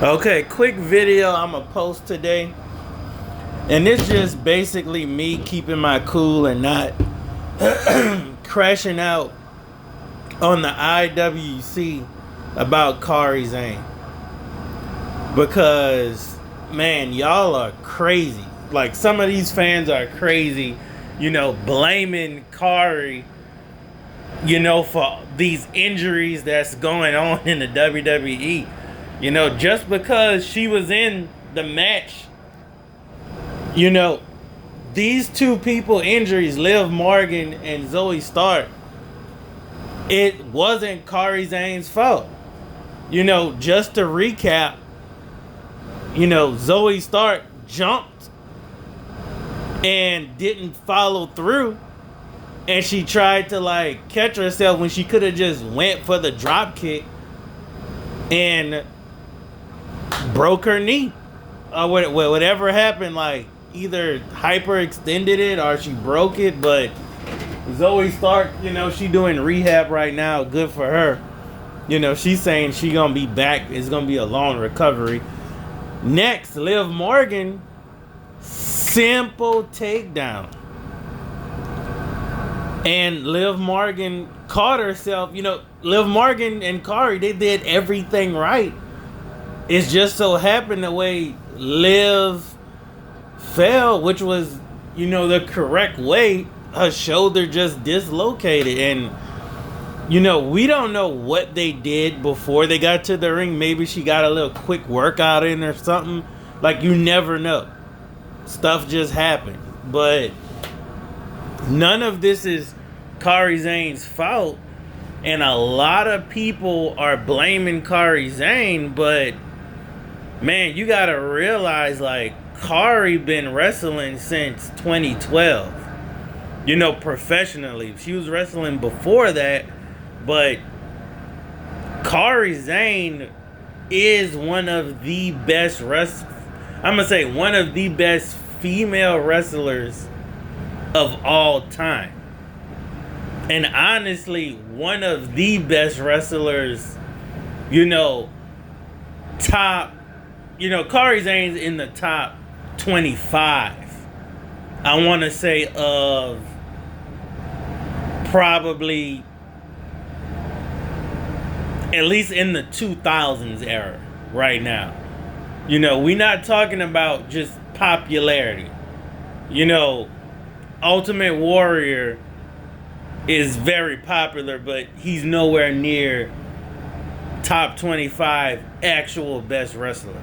Okay, quick video I'm gonna post today. And it's just basically me keeping my cool and not crashing out on the IWC about Kairi Sane. Because, man, y'all are crazy. Like, some of these fans are crazy, blaming Kairi, for these injuries that's going on in the WWE. Just because she was in the match, these two people injuries, Liv Morgan and Zoey Stark, it wasn't Kairi Sane's fault. Just to recap, Zoey Stark jumped and didn't follow through. And she tried to catch herself when she could have just went for the drop kick and broke her knee. Or whatever happened, either hyperextended it or she broke it. But Zoey Stark, she doing rehab right now. Good for her. She's saying she gonna be back. It's gonna be a long recovery. Next, Liv Morgan, simple takedown. And Liv Morgan caught herself. Liv Morgan and Kairi, they did everything right. It's just so happened the way Liv fell, which was, the correct way. Her shoulder just dislocated. And, we don't know what they did before they got to the ring. Maybe she got a little quick workout in or something. You never know. Stuff just happened. But none of this is Kairi Sane's fault. And a lot of people are blaming Kairi Sane. But, man, you got to realize, Kairi been wrestling since 2012. Professionally. She was wrestling before that. But Kairi Sane is one of the best I'm going to say one of the best female wrestlers of all time. And honestly, one of the best wrestlers, top, Kairi Sane's in the top 25. I want to say of probably at least in the 2000s era right now. We're not talking about just popularity. Ultimate Warrior is very popular, but he's nowhere near top 25 actual best wrestlers,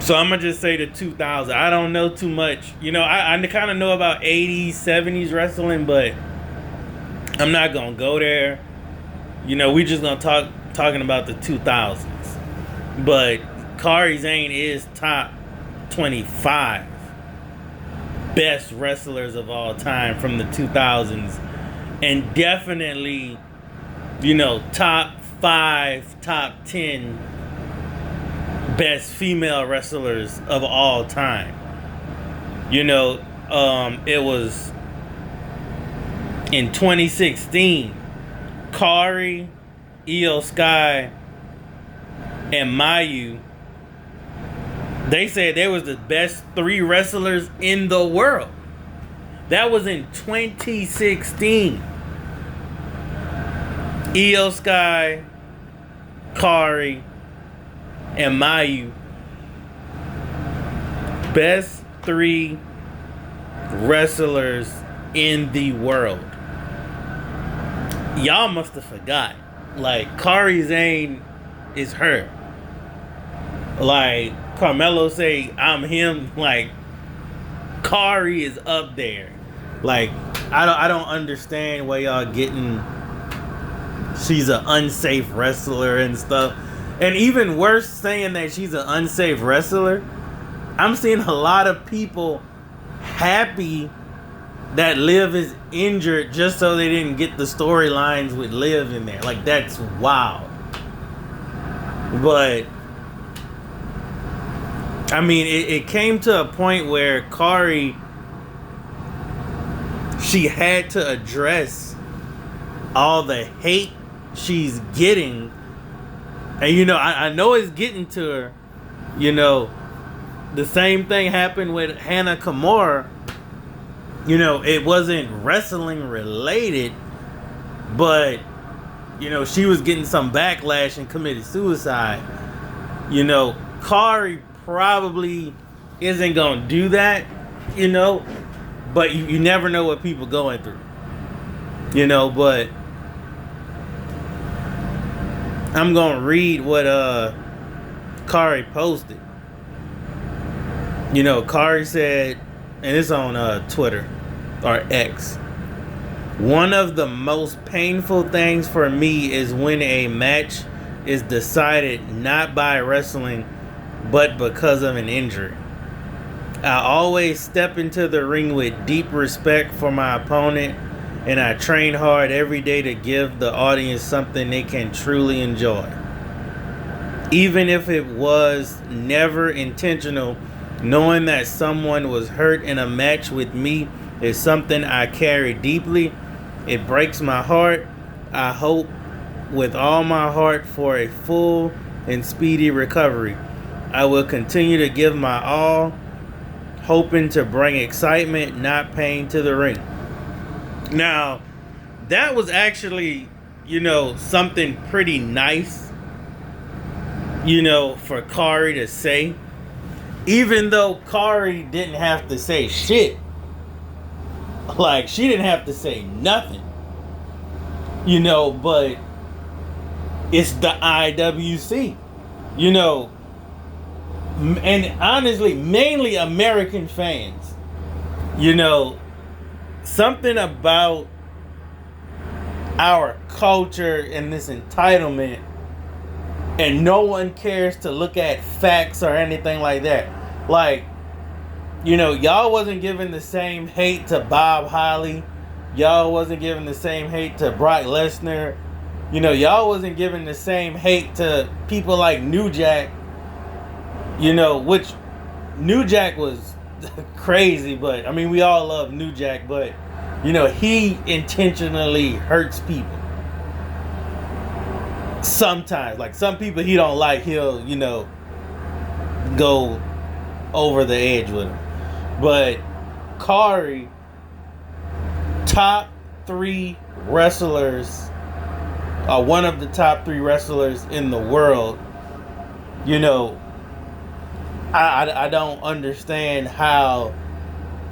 So I'm going to just say the 2000s. I don't know too much. I kind of know about 80s, 70s wrestling, but I'm not going to go there. We just going to talking about the 2000s. But Kairi Sane is top 25 best wrestlers of all time from the 2000s. And definitely, top 5, top 10 best female wrestlers of all time. It was in 2016, Kairi, Io Sky, and Mayu, they said they was the best 3 wrestlers in the world. That was in 2016. Io Sky, Kairi, and Mayu, best 3 wrestlers in the world. Y'all must have forgot. Kairi Sane is her. Carmelo say, I'm him. Kairi is up there. I don't understand why y'all getting she's an unsafe wrestler and stuff. And even worse, saying that she's an unsafe wrestler. I'm seeing a lot of people happy that Liv is injured just so they didn't get the storylines with Liv in there. That's wild. But I mean, it came to a point where Kairi, she had to address all the hate she's getting And you know, I know it's getting to her. You know, the same thing happened with Hannah Kimura. You know, it wasn't wrestling related, but you know, she was getting some backlash and committed suicide. You know, Kairi probably isn't gonna do that, you know, but you never know what people going through. You know, but I'm gonna read what Kairi posted. You know, Kairi said, and it's on Twitter or X. One of the most painful things for me is when a match is decided not by wrestling, but because of an injury. I always step into the ring with deep respect for my opponent, and I train hard every day to give the audience something they can truly enjoy. Even if it was never intentional, knowing that someone was hurt in a match with me is something I carry deeply. It breaks my heart. I hope with all my heart for a full and speedy recovery. I will continue to give my all, hoping to bring excitement, not pain, to the ring. Now, that was actually, you know, something pretty nice, you know, for Kairi to say. Even though Kairi didn't have to say shit. Like, she didn't have to say nothing. You know, but it's the IWC. You know, and honestly, mainly American fans. You know, something about our culture and this entitlement, and no one cares to look at facts or anything like that. Like, you know, y'all wasn't giving the same hate to Bob Holly. Y'all wasn't giving the same hate to Brock Lesnar. You know, y'all wasn't giving the same hate to people like New Jack. You know, which New Jack was crazy, but I mean, we all love New Jack, but you know, he intentionally hurts people. Sometimes, like some people he don't like, he'll, you know, go over the edge with him. But Kairi, top 3 wrestlers, one of the top 3 wrestlers in the world. You know, I don't understand how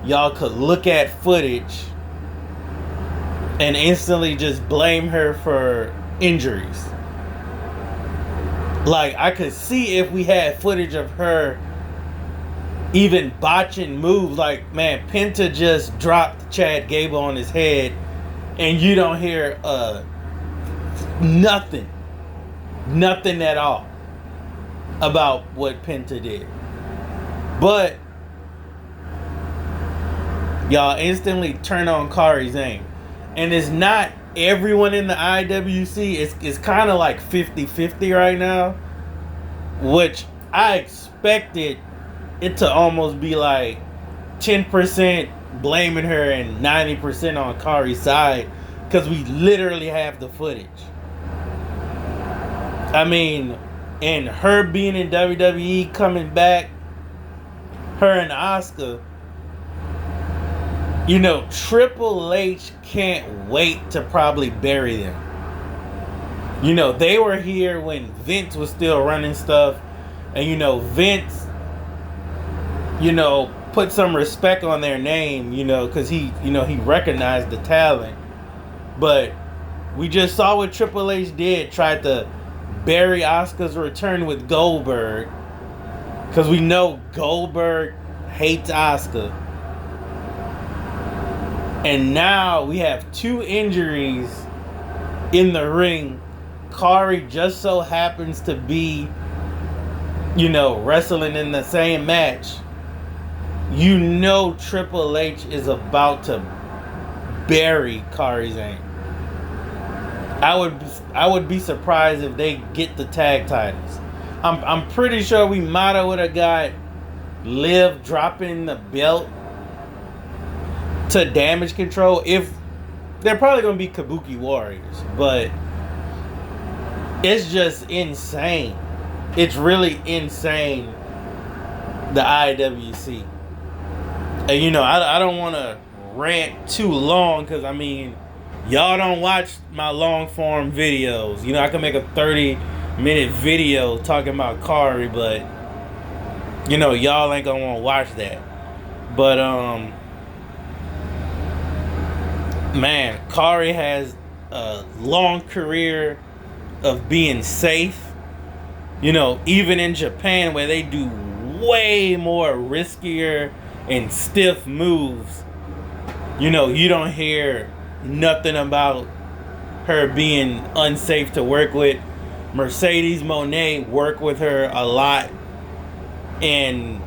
y'all could look at footage and instantly just blame her for injuries. Like, I could see if we had footage of her even botching moves. Like, man, Penta just dropped Chad Gable on his head, and you don't hear nothing at all about what Penta did. But y'all instantly turn on Kairi Sane. And it's not everyone in the IWC. It's kind of like 50-50 right now, which I expected it to almost be like 10% blaming her and 90% on Kairi's side, because we literally have the footage. I mean, and her being in WWE, coming back, her and Asuka, you know, Triple H can't wait to probably bury them. You know, they were here when Vince was still running stuff, and you know, Vince, you know, put some respect on their name, you know, because he, you know, he recognized the talent. But we just saw what Triple H did, tried to bury Asuka's return with Goldberg, because we know Goldberg hates Asuka. And now we have 2 injuries in the ring. Kairi just so happens to be, you know, wrestling in the same match. You know Triple H is about to bury Kairi Sane. I would be surprised if they get the tag titles. I'm pretty sure we might have would have got Liv dropping the belt to Damage Control. If they're probably going to be Kabuki Warriors, but it's just insane. It's really insane, the IWC. And you know, I don't want to rant too long, because I mean, y'all don't watch my long form videos. You know, I can make a 30-minute video talking about Kairi, but you know, y'all ain't gonna want to watch that. But man, Kairi has a long career of being safe. You know, even in Japan, where they do way more riskier and stiff moves, you know, you don't hear nothing about her being unsafe to work with. Mercedes Moné worked with her a lot, and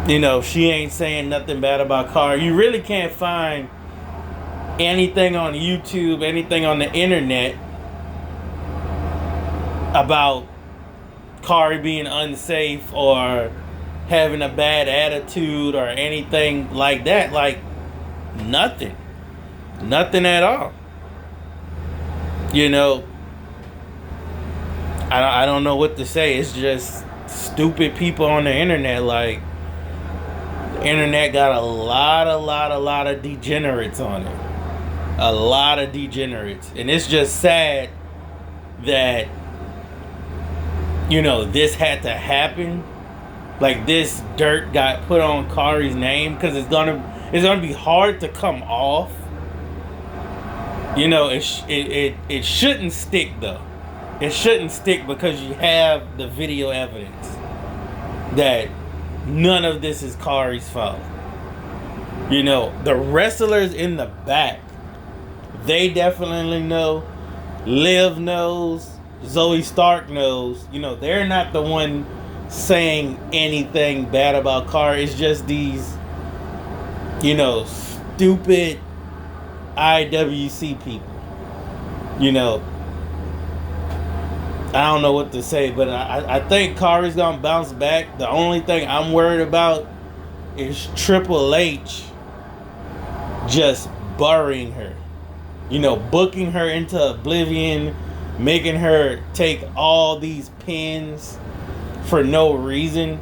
you know, she ain't saying nothing bad about Kairi. You really can't find anything on YouTube, anything on the internet about Kairi being unsafe or having a bad attitude or anything like that. Like, nothing. Nothing at all. You know, I don't know what to say. It's just stupid people on the internet. Like, the internet got a lot of degenerates on it. A lot of degenerates. And it's just sad that, you know, this had to happen. Like, this dirt got put on Kairi's name, because it's gonna be hard to come off. You know, it shouldn't stick though. It shouldn't stick, because you have the video evidence that none of this is Kairi's fault. You know, the wrestlers in the back, they definitely know. Liv knows. Zoey Stark knows. You know, they're not the one saying anything bad about Kairi. It's just these, you know, stupid IWC people. You know, I don't know what to say, but I think Kairi's gonna bounce back. The only thing I'm worried about is Triple H just burying her. You know, booking her into oblivion, making her take all these pins for no reason.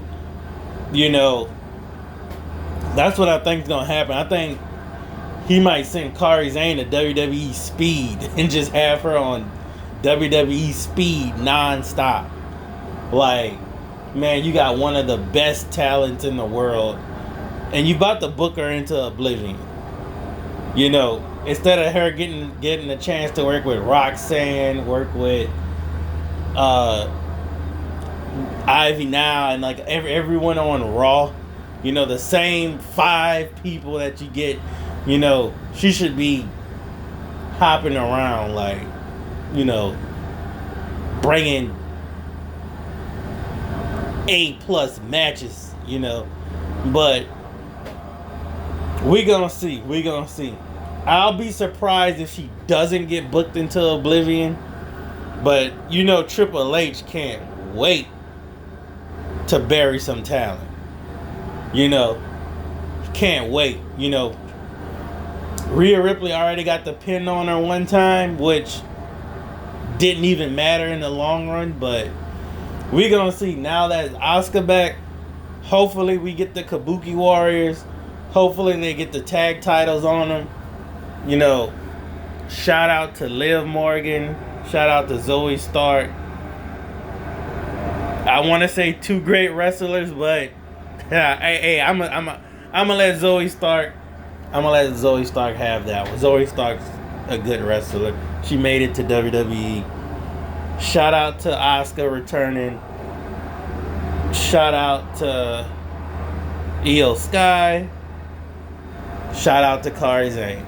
You know, that's what I think is gonna happen. I think he might send Kairi Sane to WWE Speed and just have her on WWE Speed non-stop. Like, man, you got one of the best talents in the world, and you about to book her into oblivion. You know, instead of her getting a chance to work with Roxanne, work with Ivy now, and like everyone on Raw, you know, the same 5 people that you get, you know, she should be hopping around, like, you know, bringing A+ matches, you know. But we gonna see. I'll be surprised if she doesn't get booked into oblivion. But you know, Triple H can't wait to bury some talent. You know, can't wait. You know, Rhea Ripley already got the pin on her one time, which didn't even matter in the long run. But we gonna see now that Asuka back. Hopefully we get the Kabuki Warriors. Hopefully they get the tag titles on them. You know, shout out to Liv Morgan. Shout out to Zoey Stark. I want to say 2 great wrestlers, but hey, I'm gonna let Zoey Stark. I'm gonna let Zoey Stark have that one. Zoey Stark's a good wrestler. She made it to WWE. Shout out to Asuka returning. Shout out to Io Sky. Shout out to Kairi Sane.